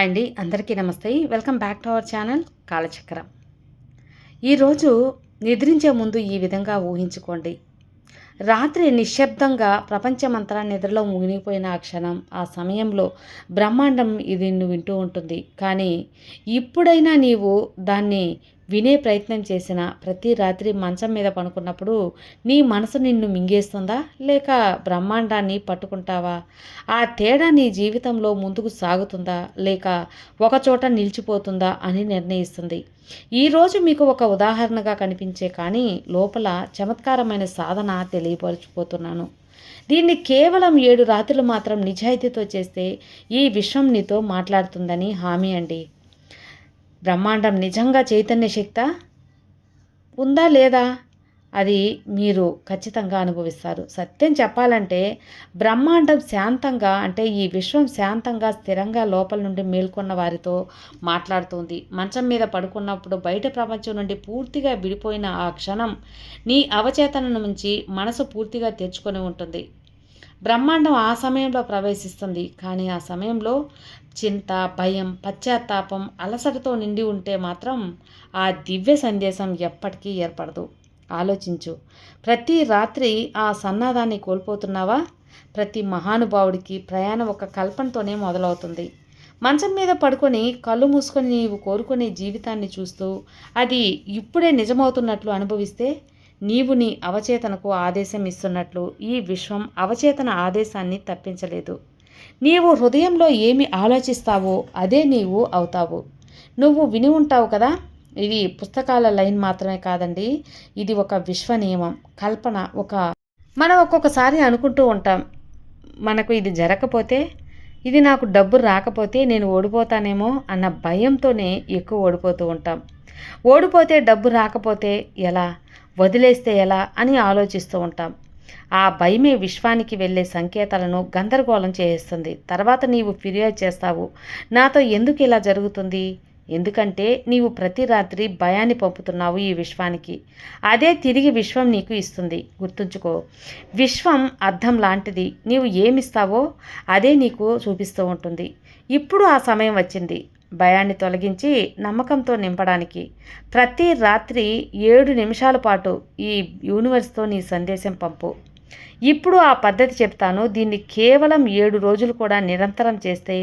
Hi అండి, అందరికీ నమస్తే. Welcome back to our channel Kalachakram. ఈరోజు నిద్రించే ముందు ఈ విధంగా ఊహించుకోండి. రాత్రి నిశ్శబ్దంగా ప్రపంచమంతా నిద్రలో మునిగిపోయిన ఆ క్షణం, ఆ సమయంలో బ్రహ్మాండం ఇది నువ్వు వింటూ ఉంటుంది. కానీ ఇప్పుడైనా నీవు దాన్ని వినే ప్రయత్నం చేసిన ప్రతి రాత్రి మంచం మీద పడుకున్నప్పుడు నీ మనసు నిన్ను మింగేస్తుందా, లేక బ్రహ్మాండాన్ని పట్టుకుంటావా? ఆ తేడా నీ జీవితంలో ముందుకు సాగుతుందా, లేక ఒకచోట నిలిచిపోతుందా అని నిర్ణయిస్తుంది. ఈరోజు మీకు ఒక ఉదాహరణగా కనిపించే కానీ లోపల చమత్కారమైన సాధన తెలియపరచిపోతున్నాను. దీన్ని కేవలం 7 రాత్రులు మాత్రం నిజాయితీతో చేస్తే ఈ విశ్వం నీతో మాట్లాడుతుందని హామీ అండి. బ్రహ్మాండం నిజంగా చైతన్య శక్తా ఉందా లేదా? అది మీరు ఖచ్చితంగా అనుభవిస్తారు. సత్యం చెప్పాలంటే బ్రహ్మాండం శాంతంగా, అంటే ఈ విశ్వం శాంతంగా స్థిరంగా లోపల నుండి మేల్కొన్న వారితో మాట్లాడుతుంది. మంచం మీద పడుకున్నప్పుడు బయట ప్రపంచం నుండి పూర్తిగా విడిపోయిన ఆ క్షణం నీ అవచేతన నుంచి మనసు పూర్తిగా తెచ్చుకొని ఉంటుంది. బ్రహ్మాండం ఆ సమయంలో ప్రవేశిస్తుంది. కానీ ఆ సమయంలో చింత, భయం, పశ్చాత్తాపం, అలసటతో నిండి ఉంటే మాత్రం ఆ దివ్య సందేశం ఎప్పటికీ ఏర్పడదు. ఆలోచించు. ప్రతి రాత్రి ఆ సన్నాదాన్ని కోల్పోతున్నావా? ప్రతి మహానుభావుడికి ప్రయాణం ఒక కల్పనతోనే మొదలవుతుంది. మంచం మీద పడుకొని కళ్ళు మూసుకొని నీవు కోరుకునే జీవితాన్ని చూస్తూ అది ఇప్పుడే నిజమవుతున్నట్లు అనుభవిస్తే నీవు నీ అవచేతనకు ఆదేశం ఇస్తున్నట్లు ఈ విశ్వం అవచేతన ఆదేశాన్ని తప్పించలేదు. నీవు హృదయంలో ఏమి ఆలోచిస్తావో అదే నీవు అవుతావు. నువ్వు విని ఉంటావు కదా, ఇది పుస్తకాల లైన్ మాత్రమే కాదండి, ఇది ఒక విశ్వ నియమం, కల్పన. మనం ఒక్కొక్కసారి అనుకుంటూ ఉంటాం, మనకు ఇది జరగకపోతే, ఇది నాకు డబ్బు రాకపోతే నేను ఓడిపోతానేమో అన్న భయంతోనే ఎక్కువ ఓడిపోతూ ఉంటాం. ఓడిపోతే డబ్బు రాకపోతే ఎలా, వదిలేస్తే ఎలా అని ఆలోచిస్తూ ఉంటాం. ఆ భయమే విశ్వానికి వెళ్ళే సంకేతాలను గందరగోళం చేస్తుంది. తర్వాత నీవు ఫిర్యాదు చేస్తావు, నాతో ఎందుకు ఇలా జరుగుతుంది? ఎందుకంటే నీవు ప్రతి రాత్రి భయాన్ని పంపుతున్నావు ఈ విశ్వానికి. అదే తిరిగి విశ్వం నీకు ఇస్తుంది. గుర్తుంచుకో, విశ్వం అద్దం లాంటిది. నీవు ఏమిస్తావో అదే నీకు చూపిస్తూ ఉంటుంది. ఇప్పుడు ఆ సమయం వచ్చింది భయాన్ని తొలగించి నమ్మకంతో నింపడానికి. ప్రతి రాత్రి 7 నిమిషాల పాటు ఈ యూనివర్స్తో నీ సందేశం పంపు. ఇప్పుడు ఆ పద్ధతి చెప్తాను. దీన్ని కేవలం 7 రోజులు కూడా నిరంతరం చేస్తే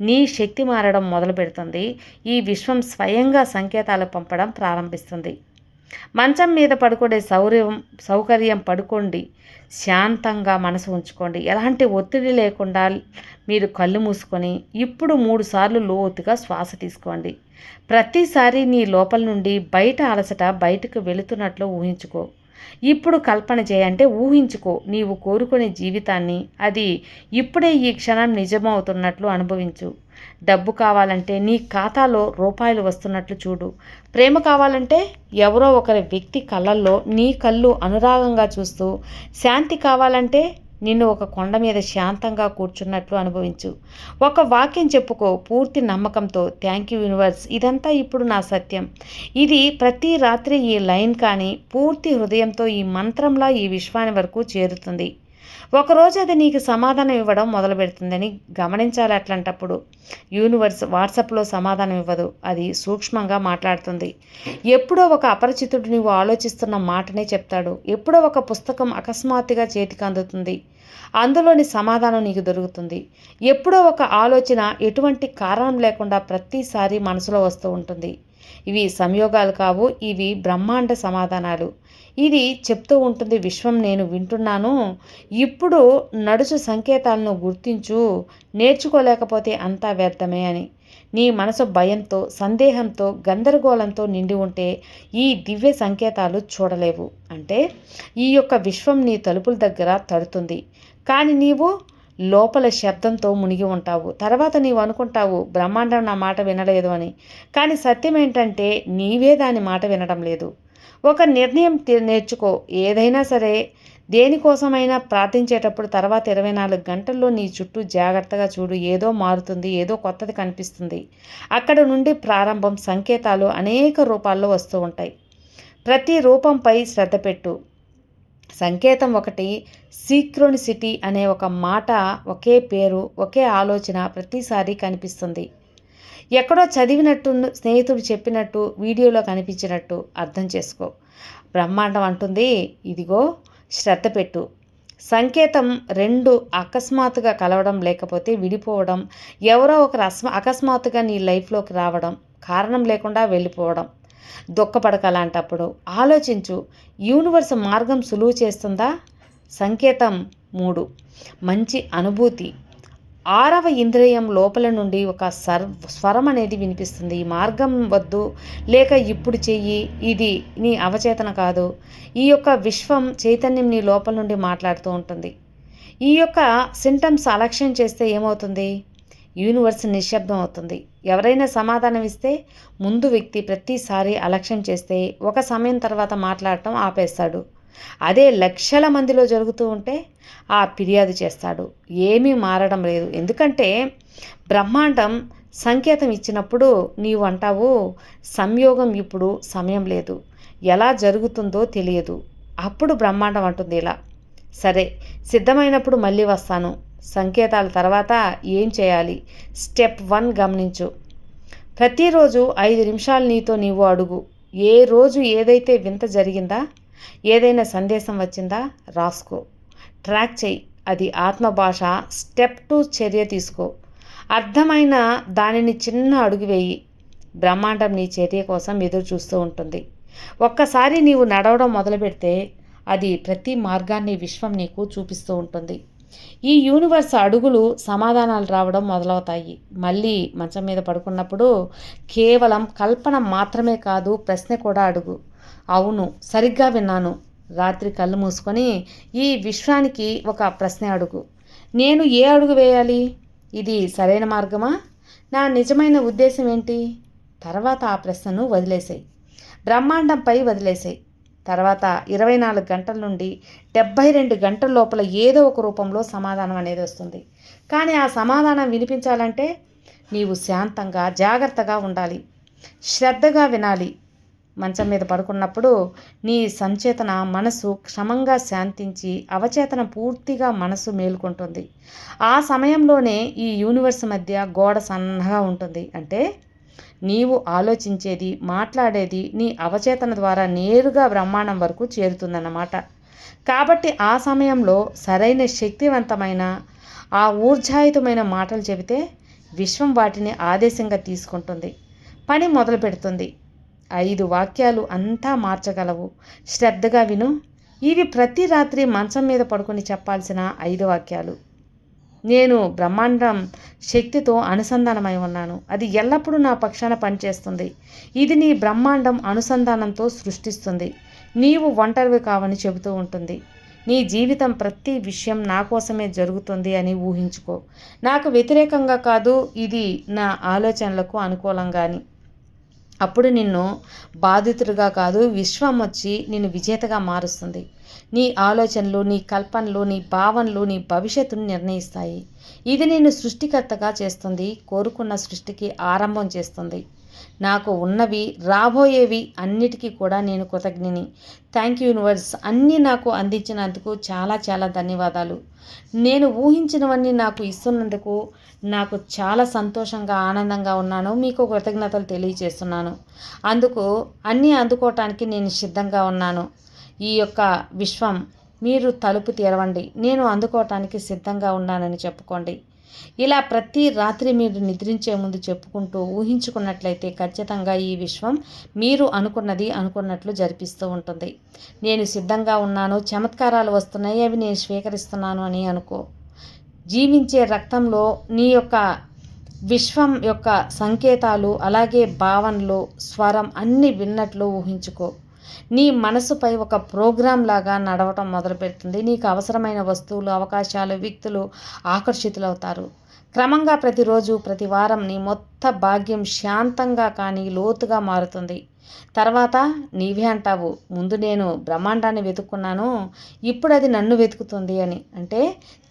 నీ శక్తి మారడం మొదలు పెడుతుంది. ఈ విశ్వం స్వయంగా సంకేతాలు పంపడం ప్రారంభిస్తుంది. మంచం మీద పడుకునే సౌకర్యం పడుకోండి. శాంతంగా మనసు ఉంచుకోండి. ఎలాంటి ఒత్తిడి లేకుండా మీరు కళ్ళు మూసుకొని ఇప్పుడు 3 సార్లు లోతుగా శ్వాస తీసుకోండి. ప్రతిసారి నీ లోపల నుండి బయట అలసట బయటకు వెళుతున్నట్లు ఊహించుకో. ఇప్పుడు కల్పన చేయంటే ఊహించుకో నీవు కోరుకునే జీవితాన్ని. అది ఇప్పుడే ఈ క్షణం నిజమవుతున్నట్లు అనుభవించు. డబ్బు కావాలంటే నీ ఖాతాలో రూపాయలు వస్తున్నట్లు చూడు. ప్రేమ కావాలంటే ఎవరో ఒకరి వ్యక్తి కళ్ళల్లో నీ కళ్ళు అనురాగంగా చూస్తూ, శాంతి కావాలంటే నిన్ను ఒక కొండ మీద శాంతంగా కూర్చున్నట్లు అనుభవించు. ఒక వాక్యం చెప్పుకో పూర్తి నమ్మకంతో, థ్యాంక్ యూ యూనివర్స్, ఇదంతా ఇప్పుడు నా సత్యం. ఇది ప్రతి రాత్రి ఈ లైన్ కానీ పూర్తి హృదయంతో ఈ మంత్రంలా ఈ విశ్వాని వరకు చేరుతుంది. ఒకరోజు అది నీకు సమాధానం ఇవ్వడం మొదలు పెడుతుందని గమనించాలి. అట్లాంటప్పుడు యూనివర్స్ వాట్సాప్లో సమాధానం ఇవ్వదు, అది సూక్ష్మంగా మాట్లాడుతుంది. ఎప్పుడో ఒక అపరిచితుడు నీవు ఆలోచిస్తున్న మాటనే చెప్తాడు. ఎప్పుడో ఒక పుస్తకం అకస్మాత్తుగా చేతికి అందుతుంది, అందులోని సమాధానం నీకు దొరుకుతుంది. ఎప్పుడో ఒక ఆలోచన ఎటువంటి కారణం లేకుండా ప్రతిసారి మనసులో వస్తూ ఉంటుంది. ఇవి సంయోగాలు కావు, ఇవి బ్రహ్మాండ సమాధానాలు. ఇది చెప్తూ ఉంటుంది, విశ్వం నేను వింటున్నాను, ఇప్పుడు నడుచు సంకేతాలను గుర్తించు, నేర్చుకోలేకపోతే అంతా వ్యర్థమే అని. నీ మనసు భయంతో, సందేహంతో, గందరగోళంతో నిండి ఉంటే ఈ దివ్య సంకేతాలు చూడలేవు. అంటే ఈ యొక్క విశ్వం నీ తలుపుల దగ్గర తడుతుంది, కానీ నీవు లోపల శబ్దంతో మునిగి ఉంటావు. తర్వాత నీవు అనుకుంటావు బ్రహ్మాండం నా మాట వినలేదు అని. కానీ సత్యం ఏంటంటే నీవే దాని మాట వినడం లేదు. ఒక నిర్ణయం నేర్చుకో. ఏదైనా సరే, దేనికోసమైనా ప్రార్థించేటప్పుడు తర్వాత 24 గంటల్లో నీ చుట్టూ జాగ్రత్తగా చూడు. ఏదో మారుతుంది, ఏదో కొత్తది కనిపిస్తుంది. అక్కడ నుండి ప్రారంభం. సంకేతాలు అనేక రూపాల్లో వస్తూ ఉంటాయి. ప్రతి రూపంపై శ్రద్ధ పెట్టు. సంకేతం ఒకటి, సీక్రోనిసిటీ అనే ఒక మాట, ఒకే పేరు, ఒకే ఆలోచన ప్రతిసారి కనిపిస్తుంది. ఎక్కడో చదివినట్టు, స్నేహితుడు చెప్పినట్టు, వీడియోలో కనిపించినట్టు అర్థం చేసుకో. బ్రహ్మాండం అంటుంది, ఇదిగో శ్రద్ధ పెట్టు. సంకేతం రెండు అకస్మాత్తుగా కలవడం, లేకపోతే విడిపోవడం, ఎవరో ఒకరు అకస్మాత్తుగా నీ లైఫ్లోకి రావడం, కారణం లేకుండా వెళ్ళిపోవడం. దుఃఖపడక అలాంటప్పుడు ఆలోచించు, యూనివర్స్ మార్గం సులువు చేస్తుందా? సంకేతం 3, మంచి అనుభూతి. 6వ ఇంద్రియం లోపల నుండి ఒక స్వరం అనేది వినిపిస్తుంది. ఈ మార్గం వద్దు, లేక ఇప్పుడు చెయ్యి, ఇది నీ అవచేతన కాదు. ఈ యొక్క విశ్వం చైతన్యం నీ లోపల నుండి మాట్లాడుతూ ఉంటుంది. ఈ యొక్క సింటమ్స్ అలక్ష్యం చేస్తే ఏమవుతుంది? యూనివర్స్ నిశ్శబ్దం అవుతుంది. ఎవరైనా సమాధానం ఇస్తే ముందు వ్యక్తి ప్రతిసారి అలక్ష్యం చేస్తే ఒక సమయం తర్వాత మాట్లాడటం ఆపేస్తాడు. అదే లక్షల మందిలో జరుగుతూ ఉంటే ఆ ఫిర్యాదు చేస్తాడు. ఏమీ మారడం లేదు. ఎందుకంటే బ్రహ్మాండం సంకేతం ఇచ్చినప్పుడు నీవు అంటావు, సంయోగం ఇప్పుడు సమయం లేదు, ఎలా జరుగుతుందో తెలియదు. అప్పుడు బ్రహ్మాండం అంటుంది ఇలా, సరే సిద్ధమైనప్పుడు మళ్ళీ వస్తాను. సంకేతాల తర్వాత ఏం చేయాలి? స్టెప్ 1 గమనించు. ప్రతిరోజు 5 నిమిషాలు నీతో నీవు అడుగు, ఏ రోజు ఏదైతే వింత జరిగిందా, ఏదైనా సందేశం వచ్చిందా రాసుకో, ట్రాక్ చేయి. అది ఆత్మభాష. స్టెప్ 2 చర్య తీసుకో. అర్థమైన దానిని చిన్న అడుగు వేయి. బ్రహ్మాండం నీ చర్య కోసం ఎదురు చూస్తూ ఉంటుంది. ఒక్కసారి నీవు నడవడం మొదలుపెడితే అది ప్రతి మార్గాన్ని విశ్వం నీకు చూపిస్తూ ఉంటుంది. ఈ యూనివర్స్ అడుగులు సమాధానాలు రావడం మొదలవుతాయి. మళ్ళీ మంచం మీద పడుకున్నప్పుడు కేవలం కల్పన మాత్రమే కాదు, ప్రశ్న కూడా అడుగు. అవును, సరిగ్గా విన్నాను. రాత్రి కళ్ళు మూసుకొని ఈ విశ్వానికి ఒక ప్రశ్న అడుగు. నేను ఏ అడుగు వేయాలి? ఇది సరైన మార్గమా? నా నిజమైన ఉద్దేశం ఏంటి? తర్వాత ఆ ప్రశ్నను వదిలేసాయి, బ్రహ్మాండంపై వదిలేసాయి. తర్వాత 24 గంటల నుండి 72 గంటల లోపల ఏదో ఒక రూపంలో సమాధానం అనేది వస్తుంది. కానీ ఆ సమాధానం వినిపించాలంటే నీవు శాంతంగా, జాగ్రత్తగా ఉండాలి, శ్రద్ధగా వినాలి. మంచం మీద పడుకున్నప్పుడు నీ సంచేతన మనసు క్షమంగా శాంతించి అవచేతన పూర్తిగా మనసు మేలుకుంటుంది. ఆ సమయంలోనే ఈ యూనివర్స్ మధ్య గోడ సన్నగా ఉంటుంది. అంటే నీవు ఆలోచించేది, మాట్లాడేది నీ అవచేతన ద్వారా నేరుగా బ్రహ్మాండం వరకు చేరుతుందన్నమాట. కాబట్టి ఆ సమయంలో సరైన శక్తివంతమైన ఆ ఊర్జాయుతమైన మాటలు చెబితే విశ్వం వాటిని ఆదేశంగా తీసుకుంటుంది, పని మొదలు పెడుతుంది. 5 వాక్యాలు అంతా మార్చగలవు. శ్రద్ధగా విను. ఇవి ప్రతి రాత్రి మంచం మీద పడుకొని చెప్పాల్సిన 5 వాక్యాలు. నేను బ్రహ్మాండం శక్తితో అనుసంధానమై ఉన్నాను. అది ఎల్లప్పుడూ నా పక్షాన పనిచేస్తుంది. ఇది నీ బ్రహ్మాండం అనుసంధానంతో సృష్టిస్తుంది. నీవు ఒంటరివి కావని చెబుతూ ఉంటుంది. నీ జీవితం ప్రతి విషయం నా కోసమే జరుగుతుంది అని ఊహించుకో. నాకు వ్యతిరేకంగా కాదు, ఇది నా ఆలోచనలకు అనుకూలంగాని. అప్పుడు నిన్ను బాధితుడిగా కాదు, విశ్వం వచ్చి నిన్ను విజేతగా మారుస్తుంది. నీ ఆలోచనలు, నీ కల్పనలు, నీ భావనలు నీ భవిష్యత్తును నిర్ణయిస్తాయి. ఇది నిన్ను సృష్టికర్తగా చేస్తుంది, కోరుకున్న సృష్టికి ఆరంభం చేస్తుంది. నాకు ఉన్నవి, రాబోయేవి అన్నిటికీ కూడా నేను కృతజ్ఞని. థ్యాంక్ యూ యూనివర్స్, అన్నీ నాకు అందించినందుకు చాలా చాలా ధన్యవాదాలు. నేను ఊహించినవన్నీ నాకు ఇస్తున్నందుకు నాకు చాలా సంతోషంగా, ఆనందంగా ఉన్నాను. మీకు కృతజ్ఞతలు తెలియజేస్తున్నాను. అందుకు అన్నీ అందుకోవటానికి నేను సిద్ధంగా ఉన్నాను. ఈ యొక్క విశ్వం మీరు తలుపు తెరవండి, నేను అందుకోవటానికి సిద్ధంగా ఉన్నానని చెప్పుకోండి. ఇలా ప్రతి రాత్రి మీరు నిద్రించే ముందు చెప్పుకుంటూ ఊహించుకున్నట్లయితే ఖచ్చితంగా ఈ విశ్వం మీరు అనుకున్నది అనుకున్నట్లు జరిపిస్తూ ఉంటుంది. నేను సిద్ధంగా ఉన్నాను, చమత్కారాలు వస్తున్నాయి, అవి నేను స్వీకరిస్తున్నాను అని అనుకో. జీవించే రక్తంలో నీ యొక్క విశ్వం యొక్క సంకేతాలు, అలాగే భావనలు, స్వరం అన్నీ విన్నట్లు ఊహించుకో. నీ మనసుపై ఒక ప్రోగ్రాం లాగా నడవటం మొదలుపెడుతుంది. నీకు అవసరమైన వస్తువులు, అవకాశాలు, వ్యక్తులు ఆకర్షితులవుతారు. క్రమంగా ప్రతిరోజు, ప్రతి వారం నీ మొత్తం భాగ్యం శాంతంగా కానీ లోతుగా మారుతుంది. తర్వాత నీవే అంటావు, ముందు నేను బ్రహ్మాండాన్ని వెతుక్కున్నాను, ఇప్పుడు అది నన్ను వెతుకుతుంది అని. అంటే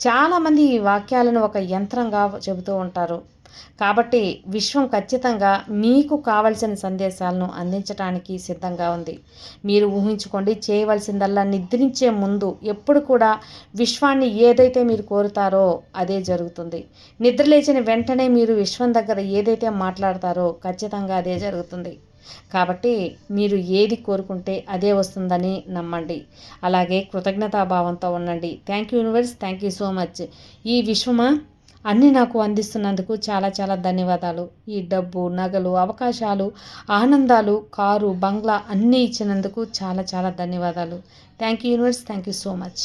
చాలామంది ఈ వాక్యాలను ఒక యంత్రంగా చెబుతూ ఉంటారు. కాబట్టి విశ్వం ఖచ్చితంగా మీకు కావలసిన సందేశాలను అందించడానికి సిద్ధంగా ఉంది. మీరు ఊహించుకోండి, చేయవలసిందల్లా నిద్రించే ముందు ఎప్పుడు కూడా విశ్వాన్ని ఏదైతే మీరు కోరుతారో అదే జరుగుతుంది. నిద్ర లేచిన వెంటనే మీరు విశ్వం దగ్గర ఏదైతే మాట్లాడతారో ఖచ్చితంగా అదే జరుగుతుంది. కాబట్టి మీరు ఏది కోరుకుంటే అదే వస్తుందని నమ్మండి. అలాగే కృతజ్ఞతాభావంతో ఉండండి. Thank you universe, thank you so much. ఈ విశ్వమా అన్నీ నాకు అందిస్తున్నందుకు చాలా చాలా ధన్యవాదాలు. ఈ డబ్బు, నగలు, అవకాశాలు, ఆనందాలు, కారు, బంగ్లా అన్నీ ఇచ్చినందుకు చాలా చాలా ధన్యవాదాలు. Thank you universe, thank you so much.